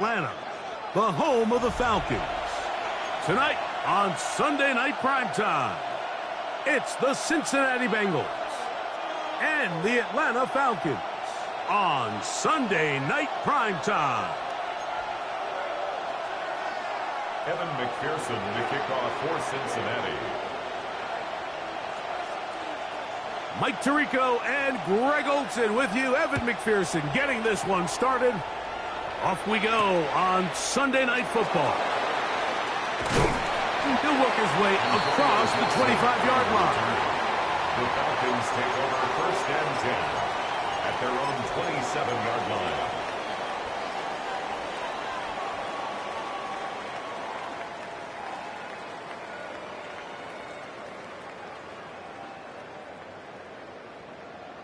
Atlanta, the home of the Falcons. Tonight on Sunday Night Primetime, it's the Cincinnati Bengals and the Atlanta Falcons on Sunday Night Primetime. Evan McPherson to kick off for Cincinnati. Mike Tirico and Greg Olsen with you. Evan McPherson getting this one started. Off we go on Sunday Night Football. He'll work his way across the 25-yard line. The Falcons take over 1st and 10 at their own 27-yard line.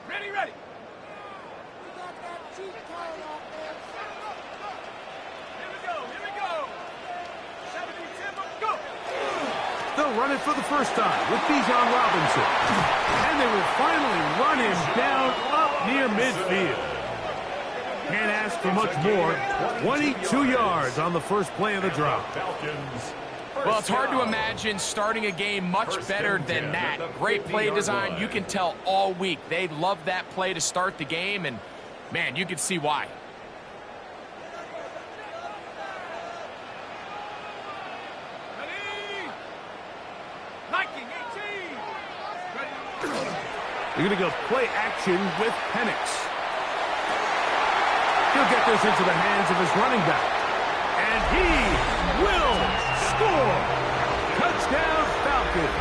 Ready. Here we go. 70-10, let's go. They'll run it for the first time with Bijan Robinson. And they will finally run him down up near midfield. Can't ask for much more. 22 yards on the first play of the drive. Well, it's hard to imagine starting a game much better than that. Great play design. You can tell all week they love that play to start the game, and, man, you can see why. They're going to go play action with Penix. He'll get this into the hands of his running back. And he will score. Touchdown, Falcons.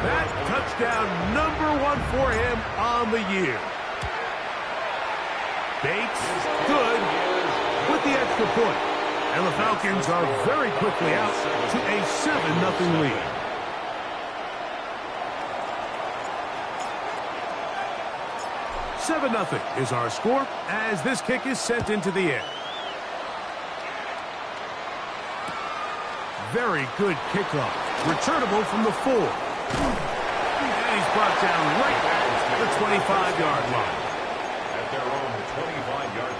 That touchdown #1 for him on the year. Bates, good, with the extra point. And the Falcons are very quickly out to a 7-0 lead. $7-0 is our score as this kick is sent into the air. Very good kickoff. Returnable from the 4. And he's brought down right at the 25-yard line. At their own 25-yard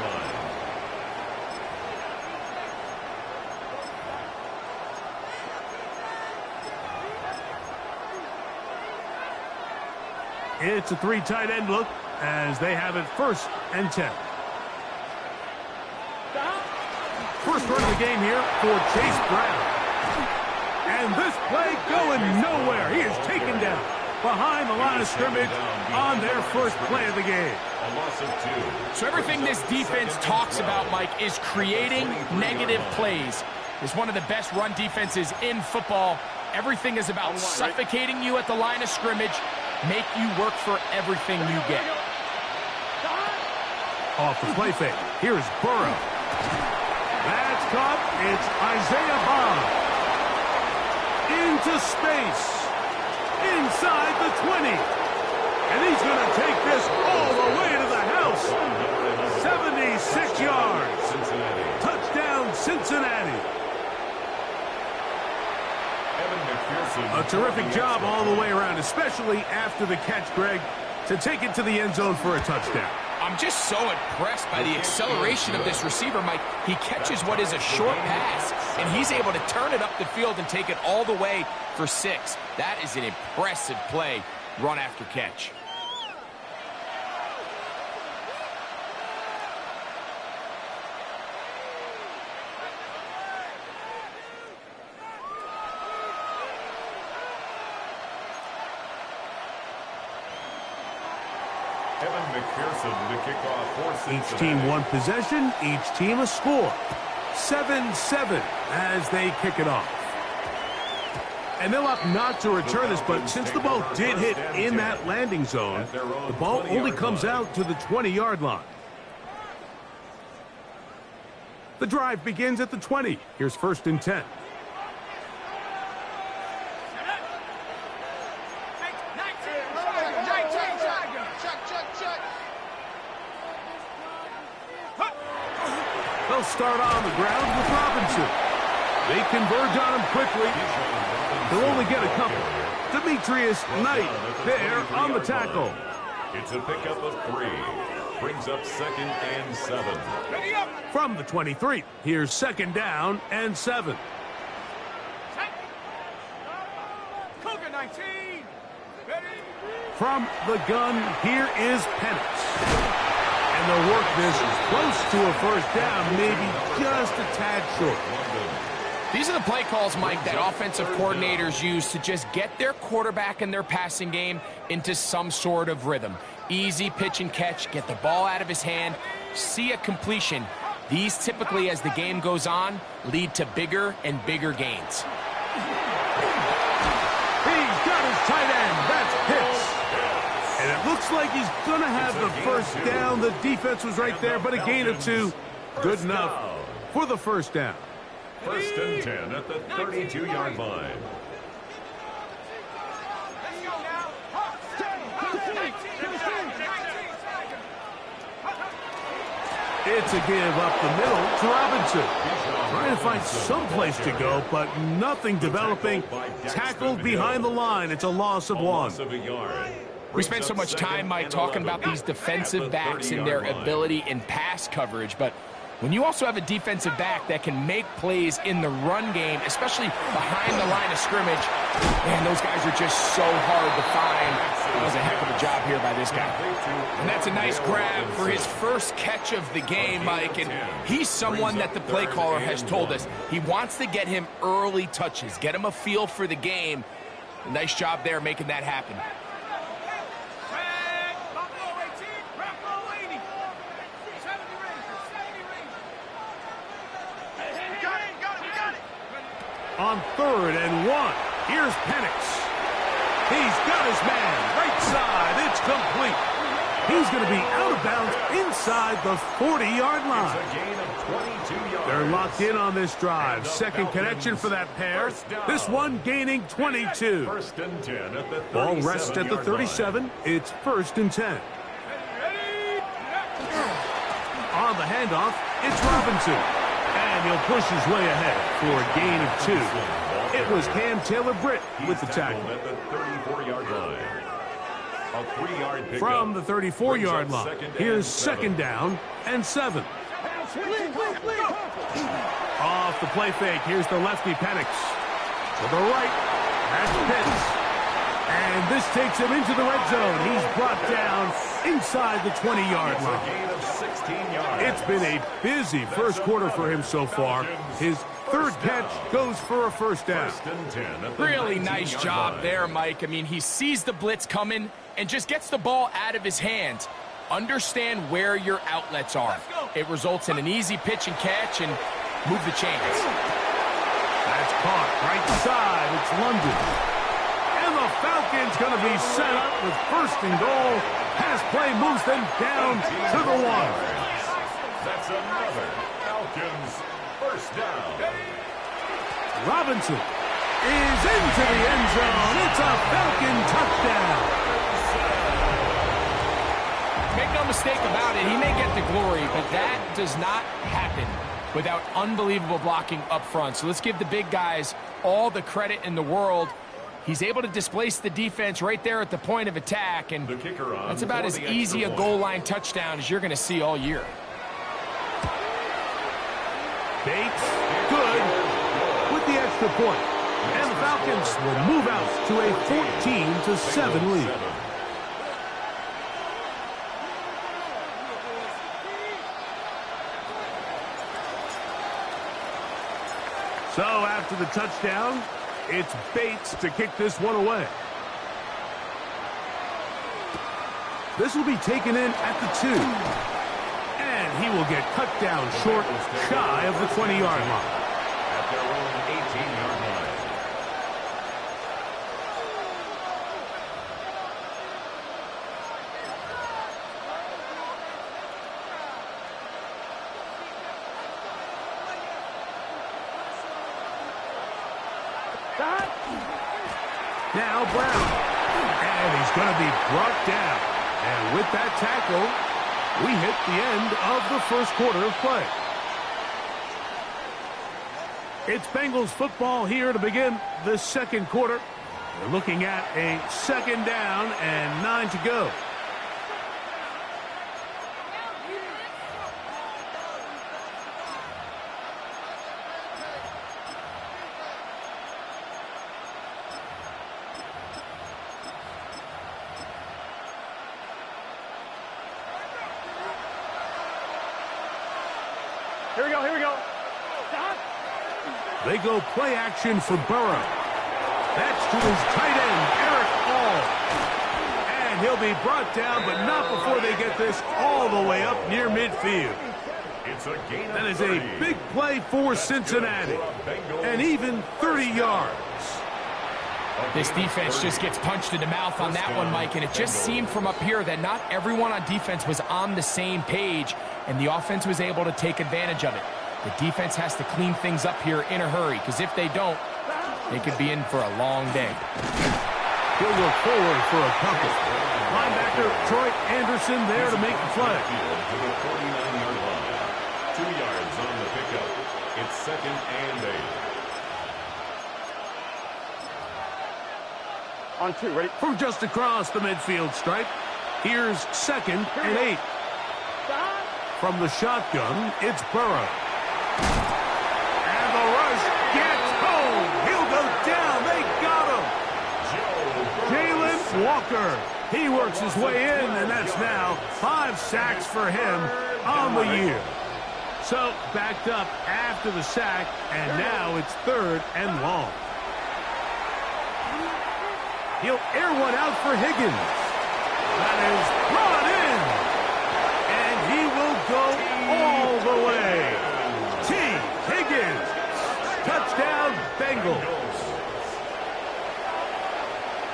line. It's a 3 tight end look as they have it 1st and 10. First run of the game here for Chase Brown. And this play going nowhere. He is taken down behind the line of scrimmage on their first play of the game. A loss of 2. So everything this defense talks about, Mike, is creating negative plays. It's one of the best run defenses in football. Everything is about suffocating you at the line of scrimmage, make you work for everything you get. Off the play fake. Here's Burrow. That's caught. It's Isaiah Bond. Into space. Inside the 20. And he's going to take this all the way to the house. 76 yards. Touchdown, Cincinnati. A terrific job all the way around, especially after the catch, Greg, to take it to the end zone for a touchdown. I'm just so impressed by the acceleration of this receiver, Mike. He catches what is a short pass, and he's able to turn it up the field and take it all the way for 6. That is an impressive play, run after catch. Evan McPherson to kick off for Cincinnati. Each team one possession, each team a score. 7-7 as they kick it off. And they'll opt not to return this, but since the ball did hit in that landing zone, the ball only comes out to the 20-yard line. The drive begins at the 20. Here's 1st and 10. They'll start on the ground with Robinson. They converge on him quickly. They'll only get a couple. Demetrius Knight there on the tackle. It's a pickup of 3. Brings up 2nd and 7. Ready up. From the 23, here's second down and 7. Cougar 19. Ready? From the gun, here is Penix. And they'll work this close to a first down, maybe just a tad short. These are the play calls, Mike, that offensive coordinators use to just get their quarterback and their passing game into some sort of rhythm. Easy pitch and catch, get the ball out of his hand, see a completion. These typically, as the game goes on, lead to bigger and bigger gains. He's got his tight end. That's Pitts. And it looks like he's going to have the first down. The defense was right there, but a gain of 2. Good enough for the first down. First and 10 at the 32-yard line. Let's go now. 19. It's a give up the middle to Robinson. Trying to find some place to go, but nothing developing. Tackled behind the line. It's a loss of 1. We spend so much time, Mike, talking about these defensive backs and their ability in pass coverage, but when you also have a defensive back that can make plays in the run game, especially behind the line of scrimmage, man, those guys are just so hard to find. That was a heck of a job here by this guy. And that's a nice grab for his first catch of the game, Mike. And he's someone that the play caller has told us he wants to get him early touches, get him a feel for the game. Nice job there making that happen. Buffalo 18, Buffalo 80. 70 Rangers, 70 Rangers. Got it. On 3rd and 1, here's Penix. He's got his man right side. It's complete. He's going to be out of bounds inside the 40-yard line. It's a gain of 22 yards. They're locked in on this drive. Second connection for that pair. This one gaining 22. First and 10 at the 37-yard Ball rests at the 37. line. It's 1st and 10. On the handoff, it's Robinson. And he'll push his way ahead for a gain of 2. It was Cam Taylor-Britt with the tackle. At the 34-yard line. A 3-yard pickup. From the 34-yard line, here's second down and 7. Off the play fake, here's the lefty Penix. To the right, that's Pitts. And this takes him into the red zone. He's brought down inside the 20-yard line. A gain of 16 yards. It's been a busy first quarter for him so far. His 3rd catch goes for a first down. First and 10 at the Really nice 19-yard job line. there, Mike. I mean, he sees the blitz coming and just gets the ball out of his hands. Understand where your outlets are. It results in an easy pitch and catch and move the chains. That's caught right side. It's London. And the Falcons going to be set up with 1st and goal. Pass play moves them down to the 1. That's another Falcons first down. Robinson is into the end zone. It's a Falcon touchdown. Make no mistake about it, he may get the glory, but that does not happen without unbelievable blocking up front. So let's give the big guys all the credit in the world. He's able to displace the defense right there at the point of attack, and The kicker on that's about for as the easy a extra goal point. line touchdown as you're going to see all year. Bates, good with the extra point. And the Falcons will move out to a 14-7 lead. So after the touchdown, it's Bates to kick this one away. This will be taken in at the 2. And he will get cut down short, shy of the 20-yard line. At their own 18-yard line. Now Brown. And he's going to be brought down. And with that tackle, we hit the end of the first quarter of play. It's Bengals football here to begin the second quarter. We're looking at a second down and 9 to go. Here we go, here we go. Stop. They go play action for Burrow. That's to his tight end, Eric All. And he'll be brought down, but not before they get this all the way up near midfield. It's a gain of That is 30. a big play for Cincinnati. And even 30 yards. This defense just gets punched in the mouth on that one, Mike, and it just seemed from up here that not everyone on defense was on the same page, and the offense was able to take advantage of it. The defense has to clean things up here in a hurry, because if they don't, they could be in for a long day. He'll look forward for a couple. Linebacker Troy Anderson there to make the play. To the 49-yard line. 2 yards on the pickup. It's 2nd and 8. On 2, ready? From just across the midfield stripe, here's 2nd and 8. From the shotgun, it's Burrow. And the rush gets home. He'll go down. They got him. Jalen Walker. He works his way in, and that's now 5 sacks for him on the year. So backed up after the sack, and now it's 3rd and long. He'll air one out for Higgins. That is brought in. And he will go all the way. T. Higgins. Touchdown, Bengals.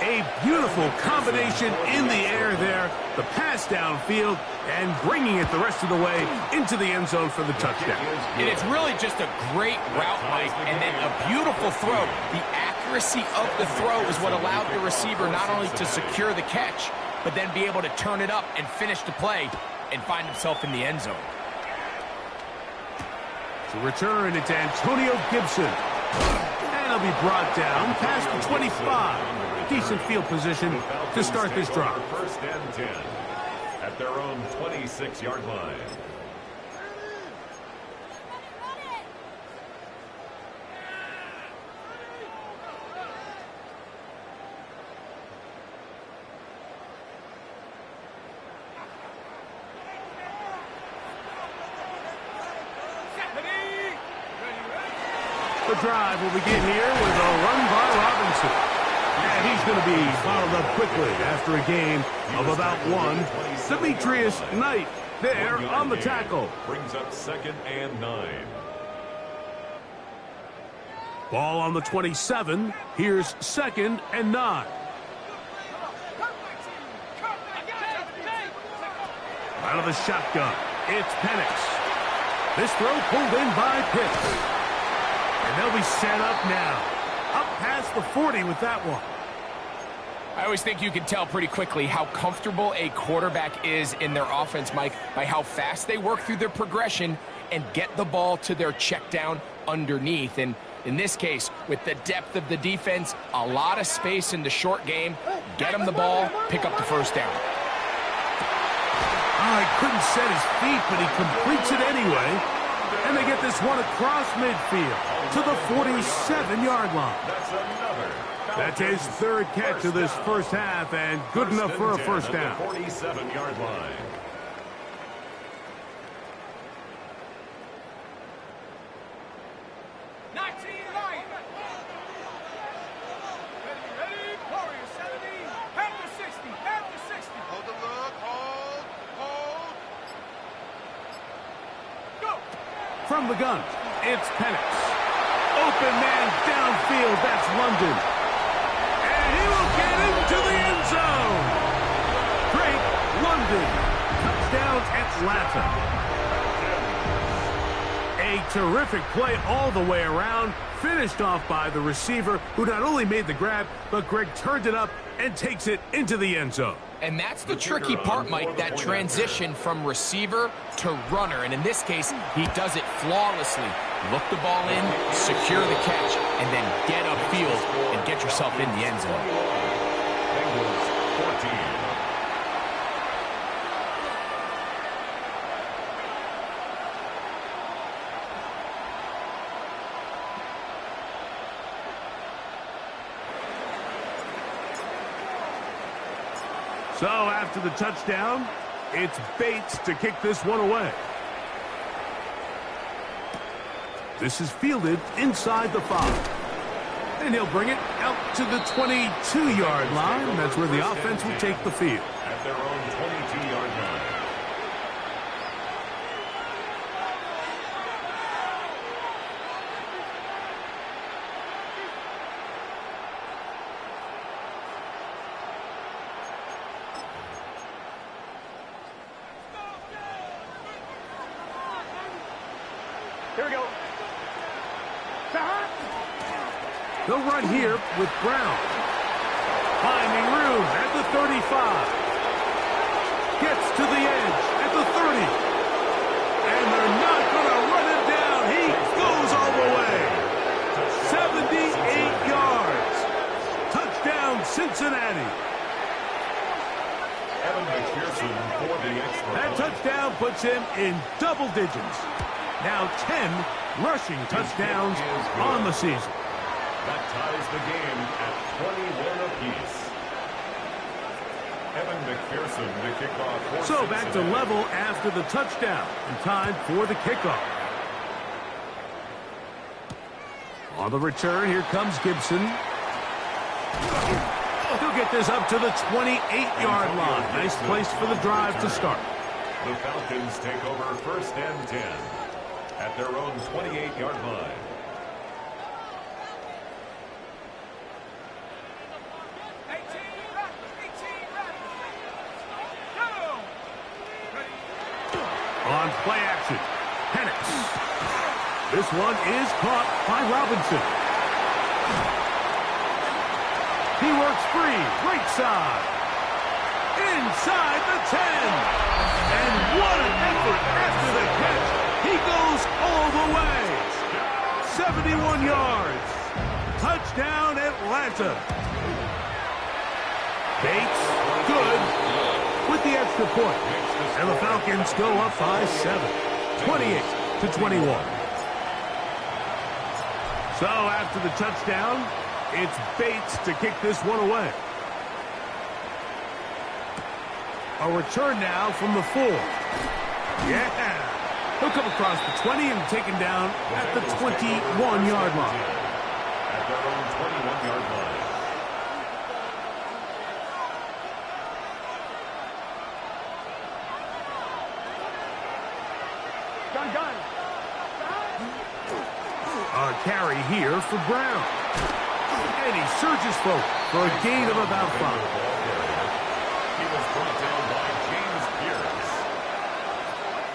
A beautiful combination in the air there. The pass downfield and bringing it the rest of the way into the end zone for the touchdown. And it's really just a great route, Mike, and then a beautiful throw. The accuracy of the throw is what allowed the receiver not only to secure the catch, but then be able to turn it up and finish the play and find himself in the end zone. To return, it's Antonio Gibson. And he'll be brought down past the 25. Decent field position to start this drive. 1st and 10 at their own 26-yard line. The drive will begin here with a run by Robinson. And he's going to be bottled up quickly after a game of about 1. Demetrius Knight there on the tackle. Brings up 2nd and 9. Ball on the 27. Here's 2nd and 9. Out of the shotgun, it's Penix. This throw pulled in by Pitts. And they'll be set up now. Up past the 40 with that one. I always think you can tell pretty quickly how comfortable a quarterback is in their offense, Mike, by how fast they work through their progression and get the ball to their check down underneath. And in this case, with the depth of the defense, a lot of space in the short game, get him the ball, pick up the first down. He couldn't set his feet, but he completes it anyway. And they get this one across midfield to the 47-yard line. That's his 3rd catch of this first half, and good enough for a first down. 47-yard line. Ready? Warrior 70. Head to 60. Head to 60. Hold the look. Hold. Go. From the gun, it's Penix. Open man downfield, that's London. And he will get into the end zone. Drake London. Touchdown, Atlanta. A terrific play all the way around. Finished off by the receiver, who not only made the grab, but Greg turned it up and takes it into the end zone. And that's the tricky part, Mike, that transition from receiver to runner. And in this case, he does it flawlessly. Look the ball in, secure the catch, and then get upfield and get yourself in the end zone. Bengals 14. So after the touchdown, it's Bates to kick this one away. This is fielded inside the 5. And he'll bring it out to the 22-yard line. That's where the offense will take the field. At their own 22-yard line. Here we go. They'll run here with Brown. Finding room at the 35. Gets to the edge at the 30. And they're not going to run him down. He goes all the way. 78 yards. Touchdown, Cincinnati. Evan McPherson for the extra That point. touchdown puts him in double digits. Now 10 rushing touchdowns on the season. That ties the game at 21 apiece. Evan McPherson to kick off for So back to Cincinnati. level after the touchdown. And time for the kickoff. On the return, here comes Gibson. He'll get this up to the 28-yard line. Nice place for the drive to start. The Falcons take over 1st and 10 at their own 28-yard line. On play action, Penix. This one is caught by Robinson. He works free, right side. Inside the 10. And what an effort after the catch. He goes all the way. 71 yards. Touchdown, Atlanta. Bates, good, with the extra point. And the Falcons go up by 7, 28-21. So after the touchdown, it's Bates to kick this one away. A return now from the 4. Yeah. He'll come across the 20 and taken down at the 21-yard line. At their own 21-yard line. Gun. A carry here for Brown. And he surges forward for a gain of about 5. He was brought down by James Pierce.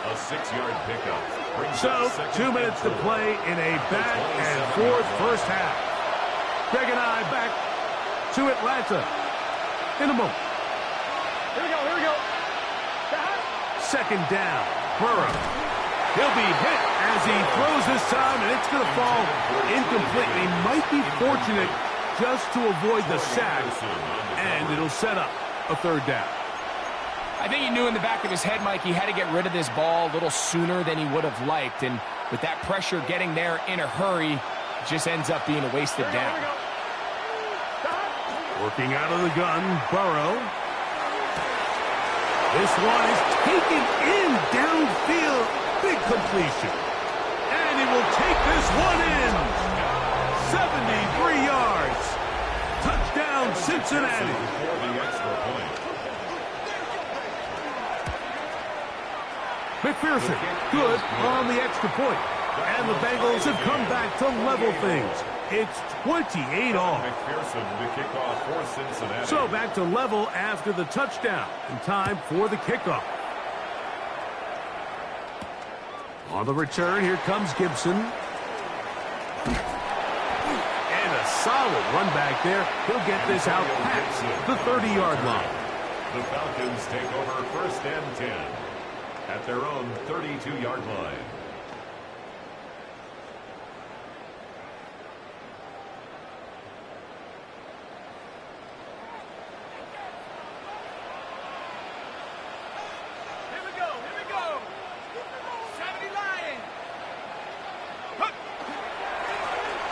A 6-yard pickup. Brings So, up second 2 minutes to and 2. play in a back-and-forth first half. Greg and I back to Atlanta in a moment. Here we go. Second down, Burrow. He'll be hit as he throws this time, and it's going to fall incomplete. He might be fortunate just to avoid the sack, and it'll set up a third down. I think he knew in the back of his head, Mike, he had to get rid of this ball a little sooner than he would have liked. And with that pressure getting there in a hurry, it just ends up being a wasted down. Working out of the gun, Burrow. This one is taken in downfield. Big completion. And he will take this one in. 73 yards. Touchdown, Cincinnati. For the extra point. McPherson, good on the extra point. And the Bengals have come back to level things. It's 28 all. McPherson to kick off for Cincinnati. So back to level after the touchdown. And time for the kickoff. On the return, here comes Gibson. And a solid run back there. He'll get this out past the 30-yard line. The Falcons take over 1st and 10 at their own 32-yard line.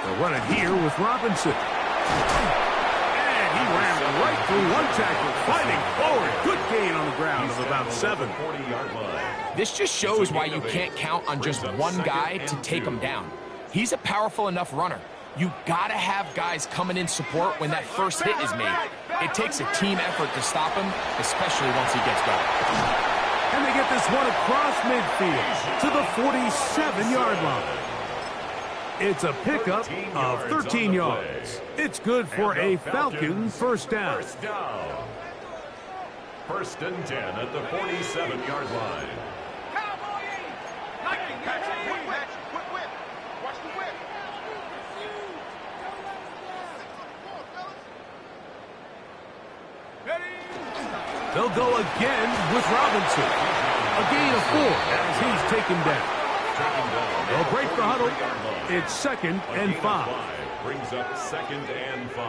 They'll run it here with Robinson. And he ran right through one tackle, fighting forward. Good gain on the ground of about 7. 40-yard line. This just shows why you can't count on just one guy to take him down. He's a powerful enough runner. You gotta have guys coming in support when that first hit is made. It takes a team effort to stop him, especially once he gets going. And they get this one across midfield to the 47-yard line. It's a pickup of 13 yards. It's good for a Falcon first down. First and 10 at the 47-yard line. They'll go again with Robinson. A gain of 4 as he's taken down. They'll break the huddle. It's 2nd and 5. Brings up 2nd and 5.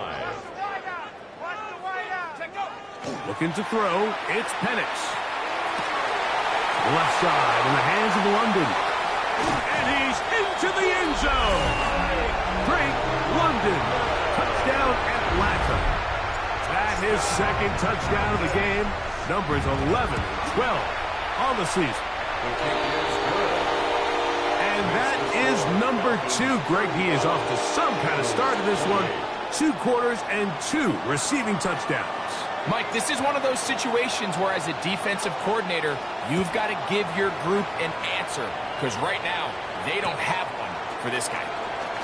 Looking to throw. It's Penix. Left side in the hands of London. And he's into the end zone. Drake London. Touchdown Atlanta. At his 2nd touchdown of the game. Numbers 11 and 12 on the season. And that is number 2. Greg, he is off to some kind of start in this one. 2 quarters and 2 receiving touchdowns. Mike, this is one of those situations where as a defensive coordinator, you've got to give your group an answer. Because right now, they don't have one for this guy.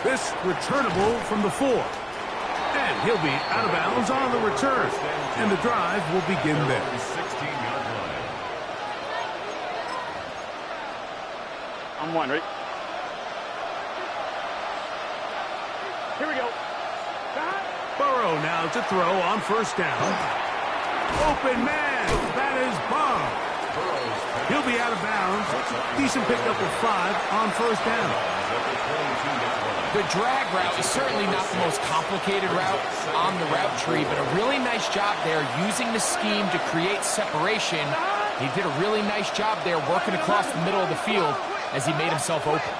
This returnable from the 4. And he'll be out of bounds on the return. And the drive will begin there. 16-yard line. I'm one, ready? Here we go. Burrow now to throw on first down. Open man. That is Bob. He'll be out of bounds. Decent pickup of 5 on first down. The drag route is certainly not the most complicated route on the route tree, but a really nice job there using the scheme to create separation. He did a really nice job there working across the middle of the field as he made himself open.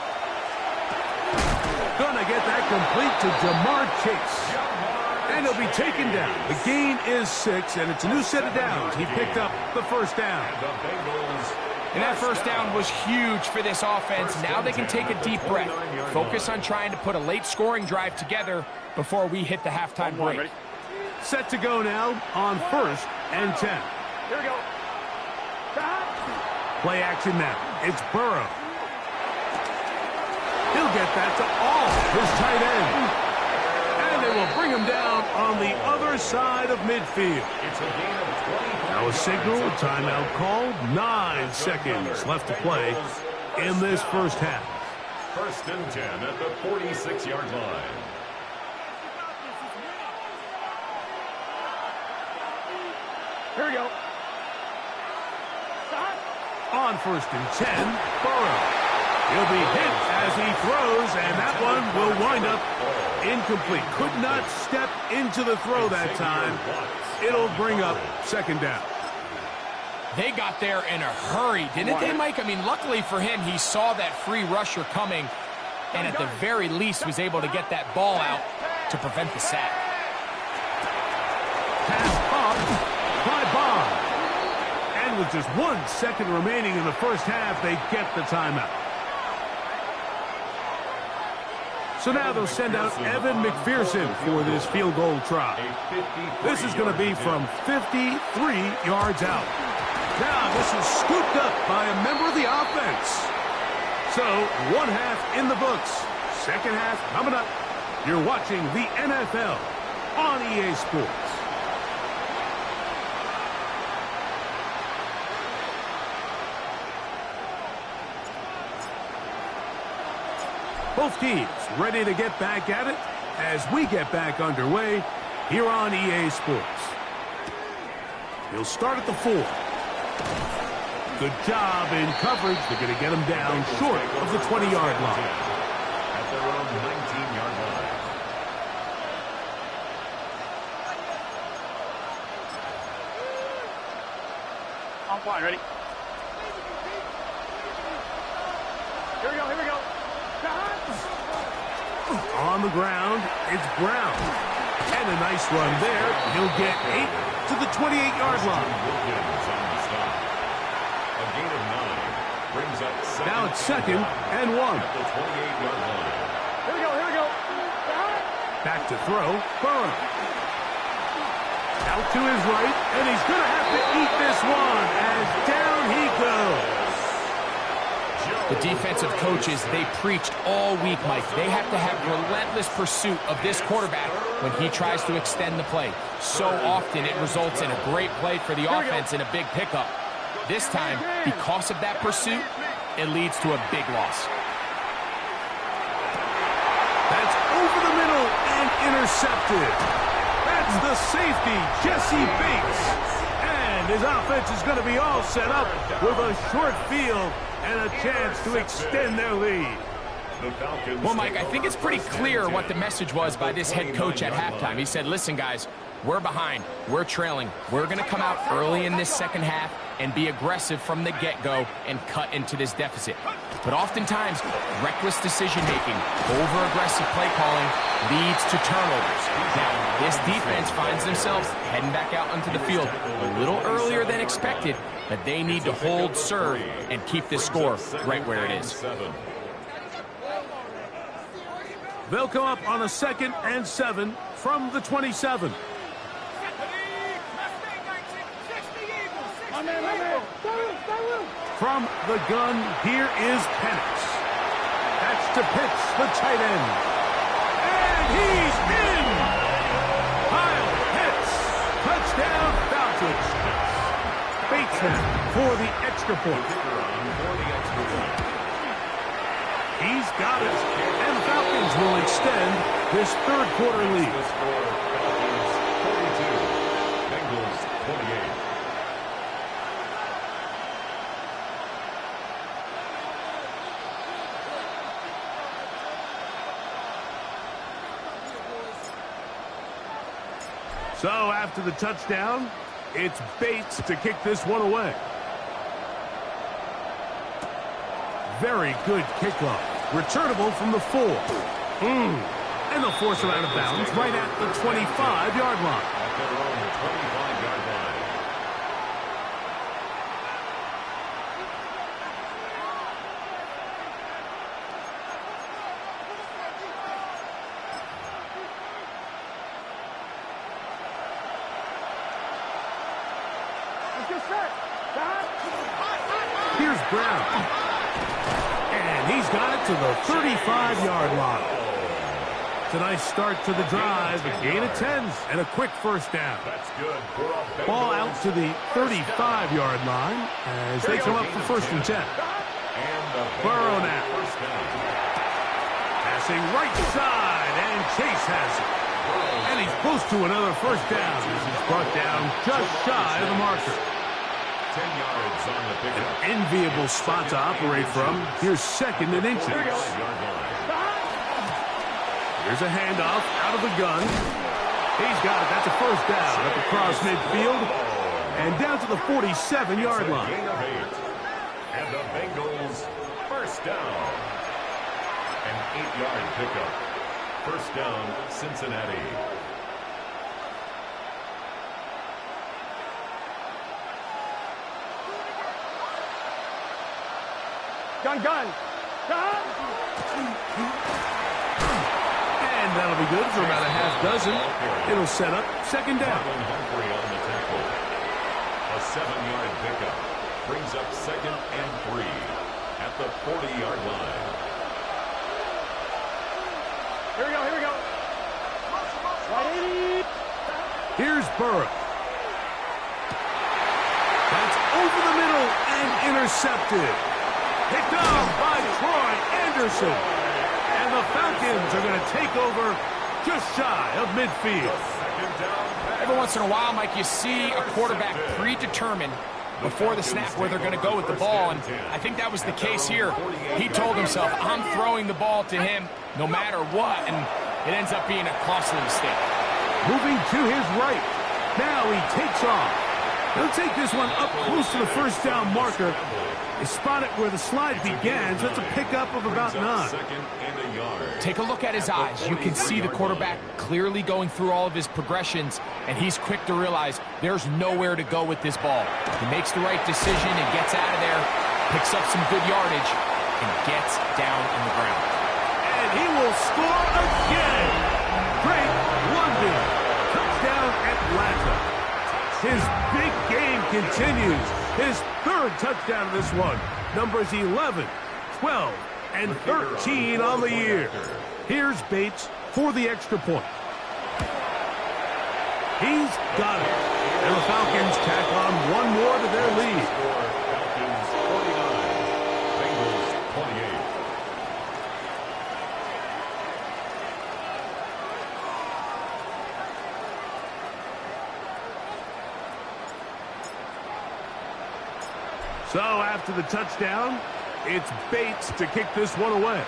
Gonna get that complete to Jamar Chase. And he'll be taken down. The gain is 6, and it's a new set of downs. He picked up the first down. And that first down was huge for this offense. Now they can take a deep breath. Focus on trying to put a late scoring drive together before we hit the halftime break. Set to go now on 1st and 10. Here we go. Play action now. It's Burrow. He'll get that to all his tight end. And they will bring him down on the other side of midfield. It's a gain of 20. Now a signal, a timeout called. 9 seconds left to play in this first half. First and 10 at the 46-yard line. Here we go. On 1st and 10, Burrow. He'll be hit as he throws, and that one will wind up incomplete. Could not step into the throw that time. It'll bring up 2nd down. They got there in a hurry, didn't they, Mike? I mean, luckily for him, he saw that free rusher coming, and at the very least was able to get that ball out to prevent the sack. Pass up by Bond. And with just 1 second remaining in the first half, they get the timeout. So now they'll send out Evan McPherson for this field goal try. This is going to be from 53 yards out. Now this is scooped up by a member of the offense. So 1 half in the books. 2nd half coming up. You're watching the NFL on EA Sports. Both teams ready to get back at it as we get back underway here on EA Sports. He'll start at the 4. Good job in coverage. They're going to get him down short of the 20-yard line. At their own 19-yard line. I'm fine, ready? Here we go, here we go. On the ground, it's Brown. And a nice run there. He'll get 8 to the 28-yard line. A gain of 9 brings up Now it's 2nd and 1. at the 28-yard line. Back to throw, Burrow. Out to his right, and he's going to have to eat this one as down he goes. The defensive coaches, they preached all week, Mike. They have to have relentless pursuit of this quarterback when he tries to extend the play. So often it results in a great play for the offense and a big pickup. This time, because of that pursuit, it leads to a big loss. That's over the middle and intercepted. That's the safety, Jesse Bates. And his offense is going to be all set up with a short field and a chance to extend their lead. Well, Mike, I think it's pretty clear what the message was by this head coach at halftime. He said, listen, guys, we're behind. We're trailing. We're going to come out early in this second half and be aggressive from the get-go and cut into this deficit. But oftentimes, reckless decision-making, over-aggressive play calling leads to turnovers. Now, this defense finds themselves heading back out onto the field a little earlier than expected, but they need to hold serve and keep this score right where it is. They'll come up on a 2nd and 7 from the 27. From the gun, here is Penix. That's to Pitts, the tight end. And he's in! Kyle Pitts. Touchdown, Falcons. Bates then for the extra point. He's got it. And the Falcons will extend this third quarter lead. Falcons 42, Bengals 28. So after the touchdown, it's Bates to kick this one away. Very good kickoff. Returnable from the 4. And they'll force him out of bounds right at the 25-yard line. At their own 25-yard line. Here's Brown. And he's got it to the 35-yard line. It's a nice start to the drive. A gain of 10 and a quick first down. That's good. Ball out to the 35-yard line as they come up for 1st and 10. Burrow now. Passing right side, and Chase has it. And he's close to another first down as he's brought down just shy of the marker. 10 yards on the pickup. An enviable spot to operate from. Here's 2nd and inches. Here's a handoff out of the gun. He's got it. That's a first down up across midfield and down to the 47-yard line. And the Bengals first down. An 8-yard pickup. First down, Cincinnati. Gun. And that'll be good for about a half dozen. It'll set up 2nd down. Humphrey on the tackle. A 7-yard pickup brings up 2nd and 3 at the 40-yard line. Here we go. Here's Burrow. That's over the middle and intercepted. Picked off by Troy Anderson. And the Falcons are going to take over just shy of midfield. Every once in a while, Mike, you see a quarterback predetermined before the snap where they're going to go with the ball, and I think that was the case here. He told himself, I'm throwing the ball to him no matter what, and it ends up being a costly mistake. Moving to his right. Now he takes off. He'll take this one up close to the first down marker. They spot it where the slide began, so that's a pickup of about 9. Take a look at his eyes. You can see the quarterback clearly going through all of his progressions, and he's quick to realize there's nowhere to go with this ball. He makes the right decision and gets out of there, picks up some good yardage, and gets down on the ground. And he will score again. Great His big game continues. His third touchdown of this one. Numbers 11, 12, and 13 on the year. Here's Bates for the extra point. He's got it. And the Falcons tack on one more to their lead. Falcons 49, Bengals 28. So after the touchdown, it's Bates to kick this one away.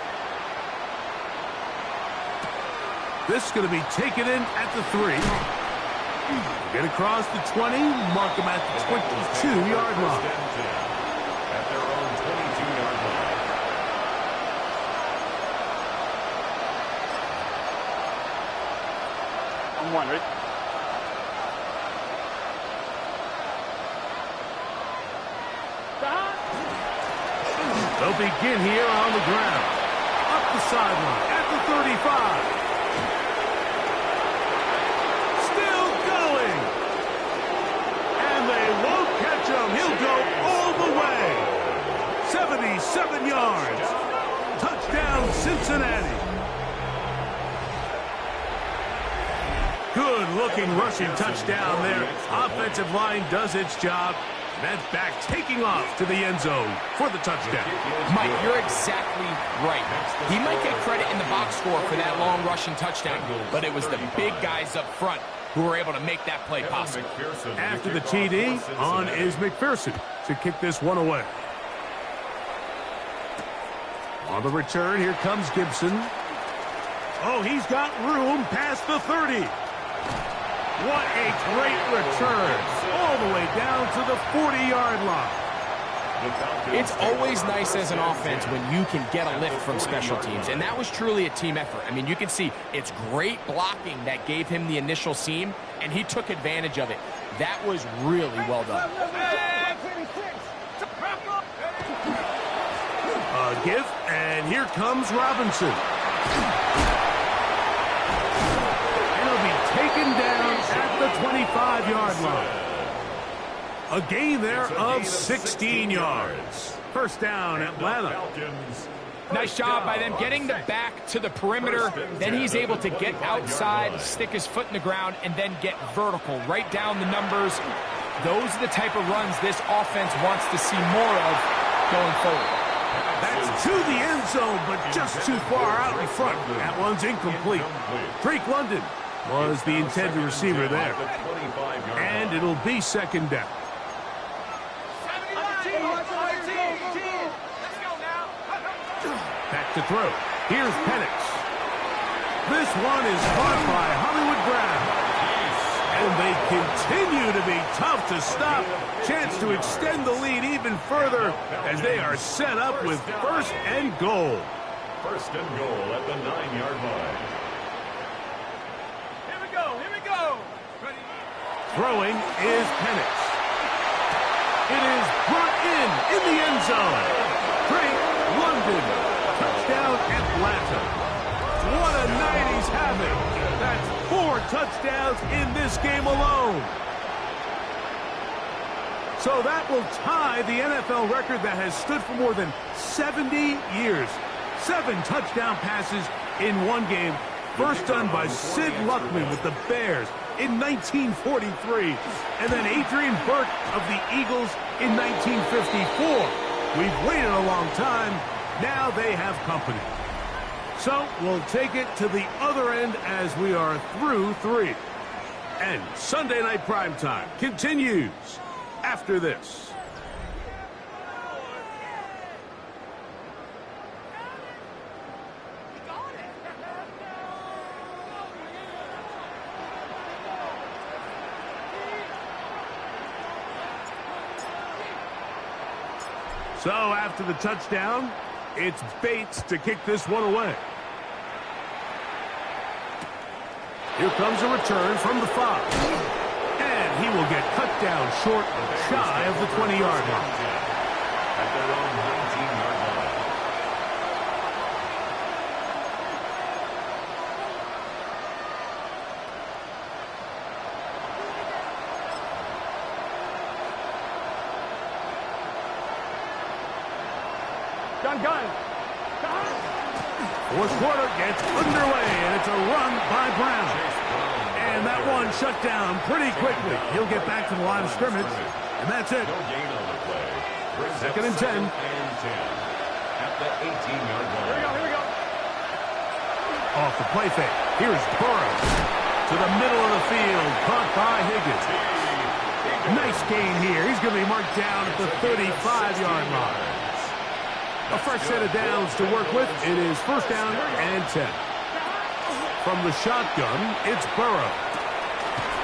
This is going to be taken in at the 3. Get across the 20, mark him at the 22-yard line. At their own 22-yard line. On one, right? They'll begin here on the ground. Up the sideline at the 35. Still going. And they won't catch him. He'll go all the way. 77 yards. Touchdown, Cincinnati. Good-looking rushing touchdown there. Offensive line does its job. That back taking off to the end zone for the touchdown. Mike, you're exactly right. He might get credit in the box score for that long rushing touchdown, but it was the big guys up front who were able to make that play possible. After the TD, on is McPherson to kick this one away. On the return, here comes Gibson. Oh, he's got room past the 30. What a great return. All the way down to the 40-yard line. It's always nice as an offense when you can get a lift from special teams, and that was truly a team effort. I mean, you can see it's great blocking that gave him the initial seam, and he took advantage of it. That was really well done. A give, and here comes Robinson. And he'll be taken down at the 25-yard line. A gain there of 16 yards. First down, Atlanta. Nice job by them getting the back to the perimeter. Then he's able to get outside, stick his foot in the ground, and then get vertical. Right down the numbers. Those are the type of runs this offense wants to see more of going forward. That's to the end zone, but just too far out in front. That one's incomplete. Drake London was the intended receiver there. And it'll be second down. Back to throw. Here's Penix. This one is caught by Hollywood Brown. And they continue to be tough to stop. Chance to extend the lead even further as they are set up with first and goal. First and goal at the 9-yard line. Here we go, here we go. Ready? Throwing is Penix. It is brought in the end zone. Drake London. Touchdown, Atlanta. What a night he's having. That's 4 touchdowns in this game alone. So that will tie the NFL record that has stood for more than 70 years. 7 touchdown passes in one game. First done by Sid Luckman with the Bears in 1943. And then Adrian Burke of the Eagles in 1954. We've waited a long time. Now they have company. So we'll take it to the other end as we are through 3. And Sunday Night Primetime continues after this. So after the touchdown, it's Bates to kick this one away. Here comes a return from the 5. And he will get cut down short and shy of the 20-yard line. At their own 19-yard line. Gun. Fourth quarter gets underway, and it's a run by Brown. And that one shut down pretty quickly. He'll get back to the line of scrimmage, and that's it. No gain on the play. Brings up 2nd and 10. At the 18-yard line. Here we go. Off the play fake. Here's Burrow. To the middle of the field. Caught by Higgins. Nice gain here. He's going to be marked down at the 35-yard line. A fresh set of downs to work with. It is 1st down and 10. From the shotgun, it's Burrow.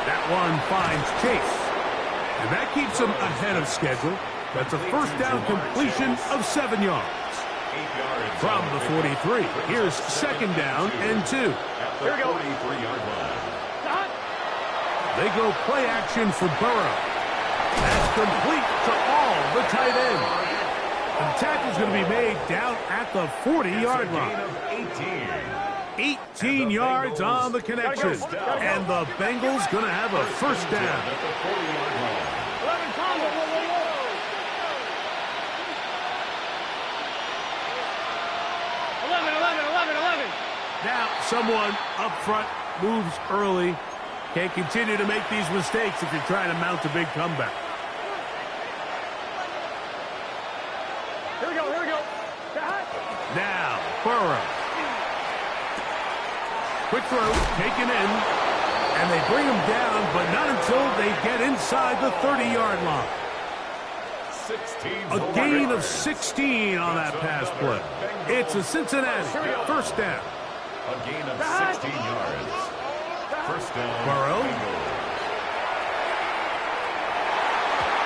That one finds Chase. And that keeps him ahead of schedule. That's a 1st down completion of 7 yards. From the 43, here's 2nd down and 2. Here we go. 43-yard line. They go play action for Burrow. That's complete to all the tight ends. The tackle's going to be made down at the 40-yard line. 18 yards on the connection. And the Bengals going to have a 1st down. 11 combo. 11. Now, someone up front moves early. Can't continue to make these mistakes if you're trying to mount a big comeback. Here we go. Now, Burrow. Quick throw, taken in. And they bring him down, but not until they get inside the 30-yard line. A gain of 16 on that pass play. It's a Cincinnati 1st down. A gain of 16 yards. 1st down. Burrow.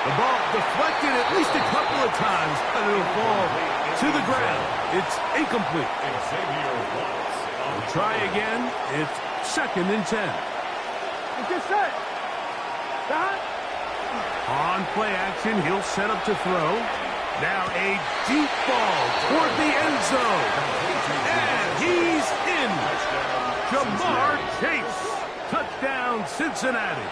The ball deflected at least a couple of times, but it'll fall to the ground. It's incomplete. Xavier Watts. We'll try again. It's 2nd and 10. It's just set. On play action, he'll set up to throw. Now a deep ball toward the end zone. And he's in. Jamar Chase. Touchdown, Cincinnati.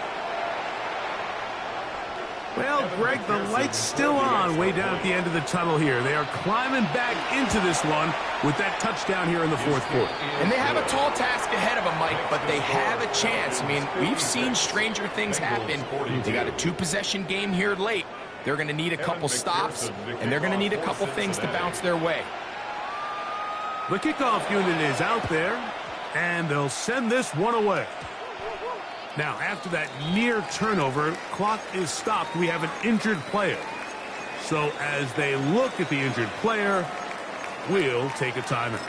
Well, Greg, the light's still on way down at the end of the tunnel here. They are climbing back into this one with that touchdown here in the 4th quarter. And they have a tall task ahead of them, Mike, but they have a chance. I mean, we've seen stranger things happen. They got a 2-possession game here late. They're going to need a couple stops, and they're going to need a couple things to bounce their way. The kickoff unit is out there, and they'll send this one away. Now, after that near turnover, clock is stopped. We have an injured player. So as they look at the injured player, we'll take a timeout.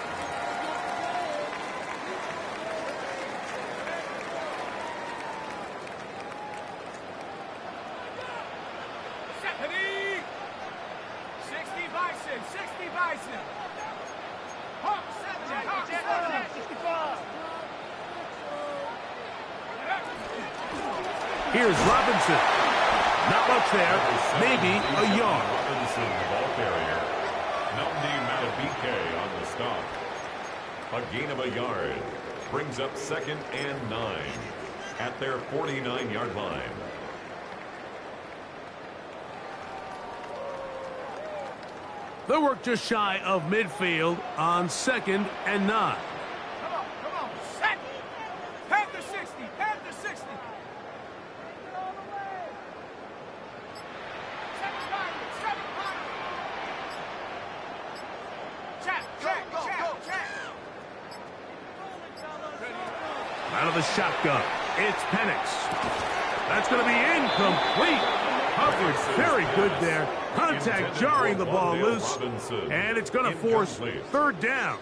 Stephanie! 60 Bison. Hawk 70. 65. Here's Robinson. Not much there. Maybe a yard. Robinson, the ball carrier. Melody Matabike on the stop. A gain of a yard. Brings up 2nd and 9 at their 49-yard line. They'll work just shy of midfield on 2nd and 9. Come on. Set. Panther 60. 7 Check. Out of the shotgun, it's Penix. That's going to be incomplete. Coverage very good there. Contact jarring the ball loose. And it's going to force 3rd down.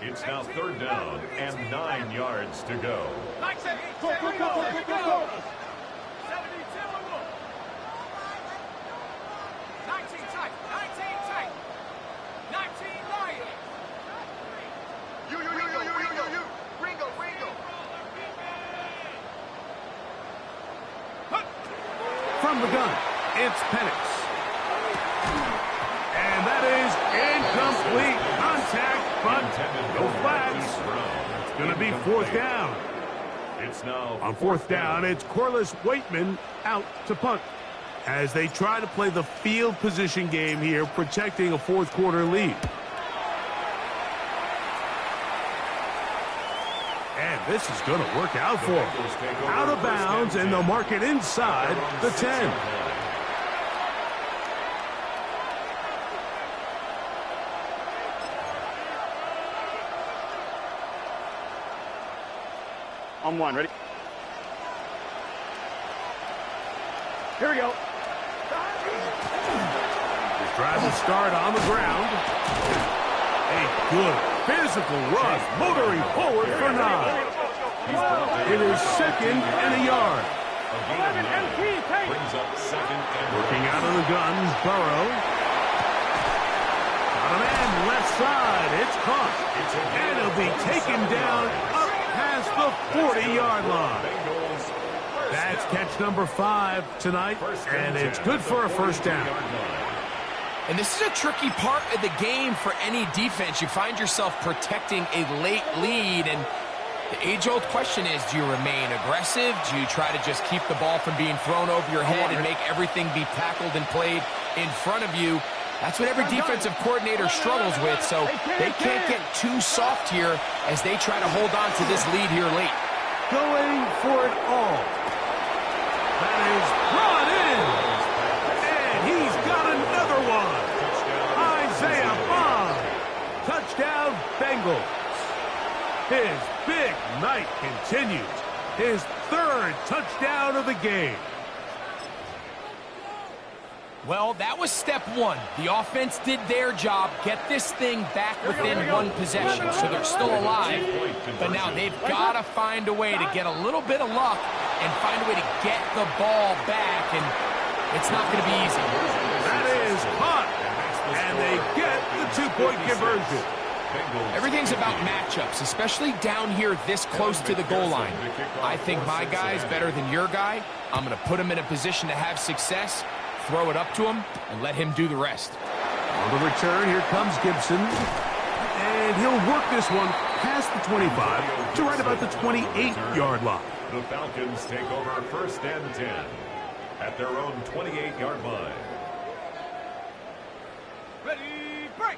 It's now 3rd down and 9 yards to go. Go. 19 tight. 19 Lion. You. Ringo. From the gun, it's Penix. And that is incomplete. Contact, but no flags. It's going to be 4th down. It's now On 4th down, it's Corliss Waitman out to punt. As they try to play the field position game here, protecting a 4th quarter lead. And this is going to work out for him. Out of bounds, and they'll mark it inside the 10. On one, ready? Here we go. The drive will start on the ground. A good physical run, motoring forward for 9. It is 2nd and a yard. Brings up 2nd and Working out of the gun, Burrow. Got a man left side. It's caught. And he'll be taken down up past the 40-yard line. That's catch number 5 tonight, and it's good for a first down. And this is a tricky part of the game for any defense. You find yourself protecting a late lead, and the age-old question is, do you remain aggressive? Do you try to just keep the ball from being thrown over your head and make everything be tackled and played in front of you? That's what every defensive coordinator struggles with, so they can't get too soft here as they try to hold on to this lead here late. Going for it all. That is brought in. And he's got another one. Isaiah Bond. Touchdown, Bengals. His big night continues. His 3rd touchdown of the game. Well, that was step 1. The offense did their job, get this thing back within one possession, so they're still alive. But now they've got to find a way to get a little bit of luck and find a way to get the ball back, and it's not going to be easy. That is caught, and they get the 2-point conversion. Everything's about matchups, especially down here this close to the goal line. I think my guy's better than your guy. I'm going to put him in a position to have success, throw it up to him, and let him do the rest. On the return, here comes Gibson. And he'll work this one past the 25 to right about the 28-yard line. The Falcons take over 1st and 10 at their own 28-yard line. Ready, break.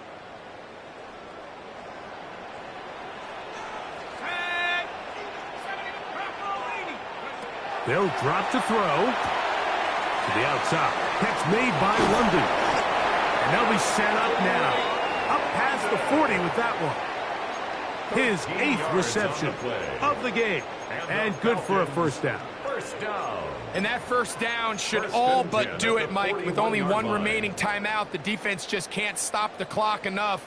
They'll drop to throw. To the outside. Catch made by London. And they'll be set up now. Up past the 40 with that one. His 8th reception of the game. And good for a first down. First down. And that first down should all but do it, Mike. With only one remaining timeout, the defense just can't stop the clock enough.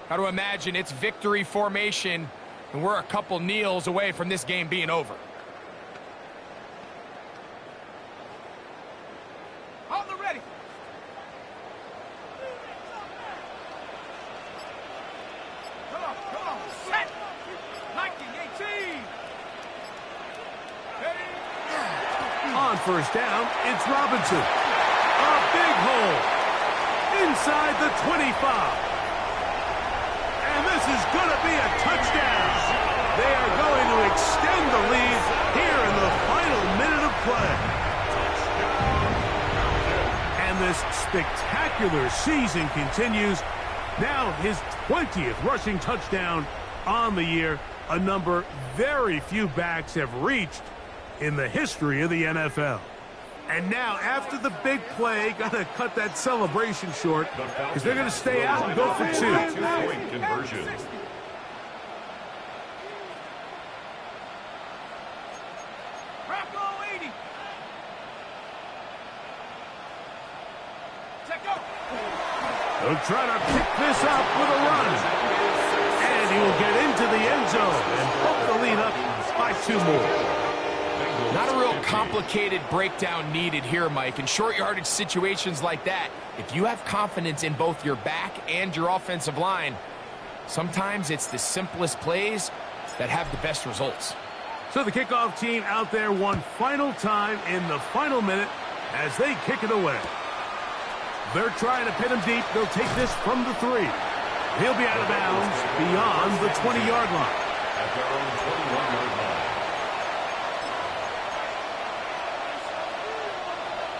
Got to imagine it's victory formation, and we're a couple kneels away from this game being over. On the ready. Come on, set. 19-18. On first down, it's Robinson. A big hole. Inside the 25. And this is going to be a touchdown. They are going to extend the lead here in the final minute of play. And this spectacular season continues. Now his 20th rushing touchdown on the year, a number very few backs have reached in the history of the NFL. And now, after the big play, got to cut that celebration short because they're going to stay out and go for 2. 2-point conversion. Bravo 80. Check go. They'll try to pick this up with a run. And he will get into the end zone and bump the lead up by 2 more. Not a real complicated breakdown needed here, Mike. In short yardage situations like that, if you have confidence in both your back and your offensive line, sometimes it's the simplest plays that have the best results. So the kickoff team out there one final time in the final minute as they kick it away. They're trying to pin him deep. They'll take this from the 3. He'll be out of bounds beyond the 20-yard line. At their own 21-yard line.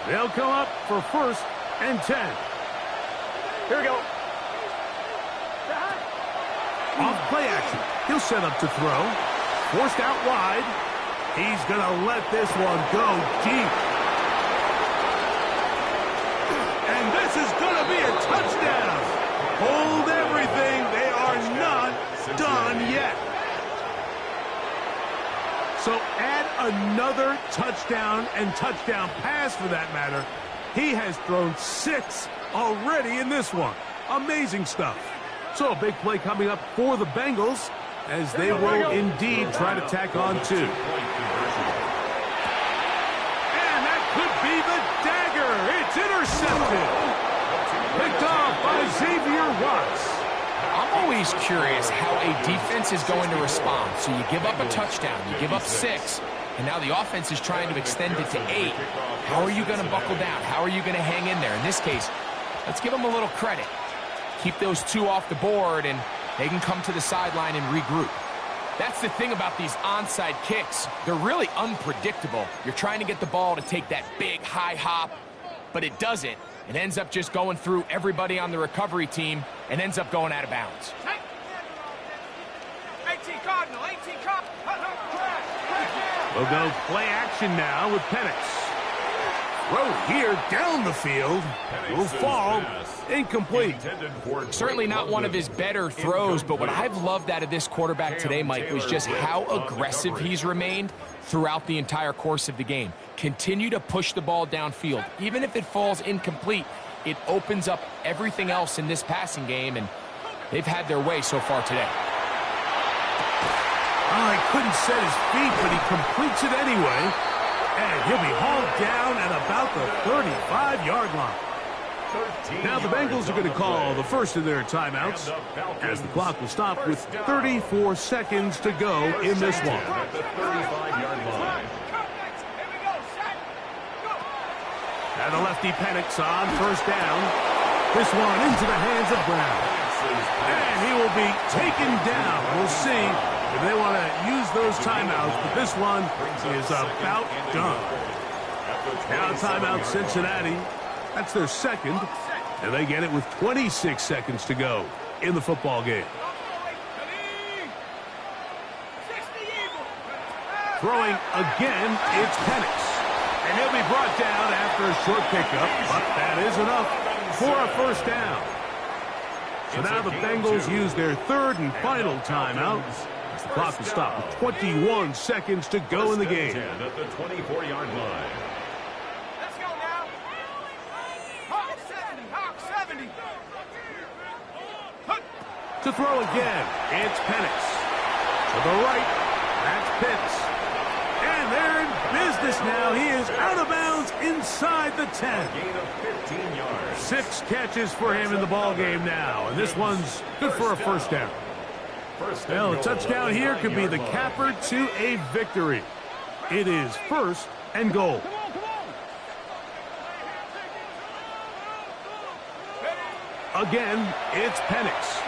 They'll come up for 1st and 10. Here we go. Off play action. He'll set up to throw. Forced out wide. He's going to let this one go deep. And this is going to be a touchdown. Hold everything. They are not done yet. So add another touchdown and touchdown pass for that matter. He has thrown 6 already in this one. Amazing stuff. So a big play coming up for the Bengals as they will indeed try to tack on 2. And that could be the dagger. It's intercepted. Picked off by Xavier Watts. I'm always curious how a defense is going to respond. So you give up a touchdown, you give up 6, and now the offense is trying to extend it to 8. How are you going to buckle down? How are you going to hang in there? In this case, let's give them a little credit. Keep those 2 off the board, and they can come to the sideline and regroup. That's the thing about these onside kicks. They're really unpredictable. You're trying to get the ball to take that big high hop, but it doesn't. It ends up just going through everybody on the recovery team and ends up going out of bounds. 18 Cardinal, 18 Cardinal. We'll go play action now with Penix. Throw here down the field. Will fall. Incomplete. Certainly not one of his better throws, but what I've loved out of this quarterback today, Mike, was just how aggressive he's remained throughout the entire course of the game. Continue to push the ball downfield. Even if it falls incomplete, it opens up everything else in this passing game, and they've had their way so far today. Oh, he couldn't set his feet, but he completes it anyway. And he'll be hauled down at about the 35-yard line. Now the Bengals are going to call the first of their timeouts as the clock will stop with 34 seconds to go in this one. And the lefty Penix on first down. This one into the hands of Brown. And he will be taken down. We'll see if they want to use those timeouts, but this one is about done. Now timeout Cincinnati. That's their second, and they get it with 26 seconds to go in the football game. Throwing again, it's Penix. And he'll be brought down after a short pickup, but that is enough for a first down. So now the Bengals use their third and final timeout. The clock will stop with 21 seconds to go in the game. At the 24-yard line. Let's go now. Hawk 70, Hawk 70. To throw again, it's Penix. To the right, that's Pitts. And they're in business now. He is out of bounds inside the 10. Gain of 15 yards. 6 catches for him in the ball game now, and this one's good for a first down. Well, a touchdown here could be the capper to a victory. It is first and goal. Again, it's Penix.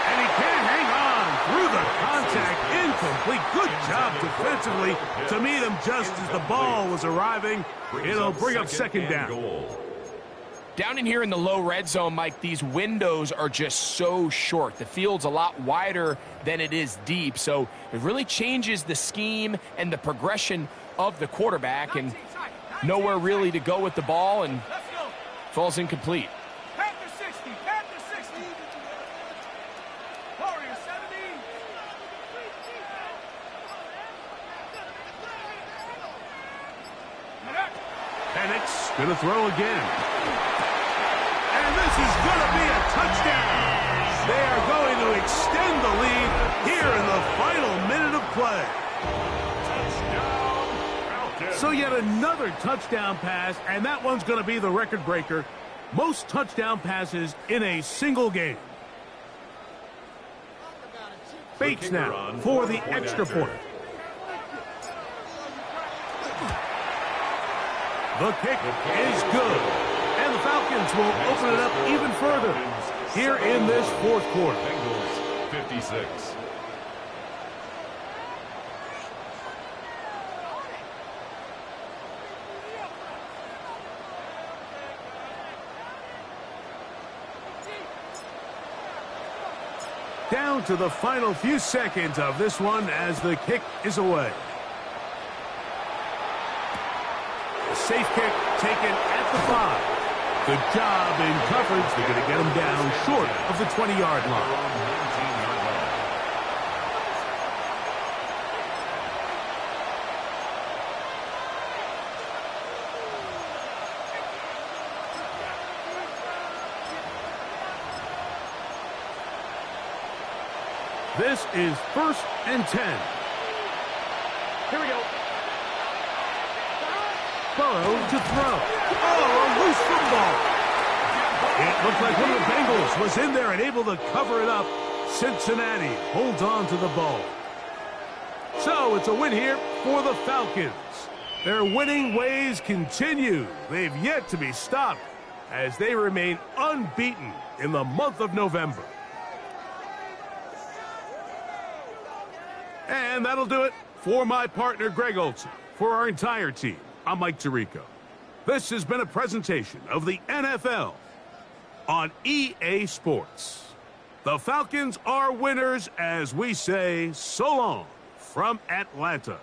And he can't hang on through the contact. Incomplete. Good job defensively to meet him just as the ball was arriving. It'll bring up second down. Down in here in the low red zone, Mike, these windows are just so short. The field's a lot wider than it is deep, so it really changes the scheme and the progression of the quarterback, and nowhere really to go with the ball, and falls incomplete. Panther 60, Panther 60. Warrior 70. Penix going to throw again. This is going to be a touchdown. They are going to extend the lead here in the final minute of play. So yet another touchdown pass, and that one's going to be the record breaker. Most touchdown passes in a single game. Bates now for the extra point. The kick is good. And the Falcons will open it up even further here in this fourth quarter. Bengals 56. Down to the final few seconds of this one as the kick is away. A safe kick taken at the 5. Good job in coverage. They're going to get him down short of the 20-yard line. This is 1st and 10. Here we go. Burrow to throw. Oh, a loose football. It looked like one of the Bengals was in there and able to cover it up. Cincinnati holds on to the ball. So it's a win here for the Falcons. Their winning ways continue. They've yet to be stopped as they remain unbeaten in the month of November. And that'll do it for my partner, Greg Olsen. For our entire team, I'm Mike Tirico. This has been a presentation of the NFL on EA Sports. The Falcons are winners as we say so long from Atlanta.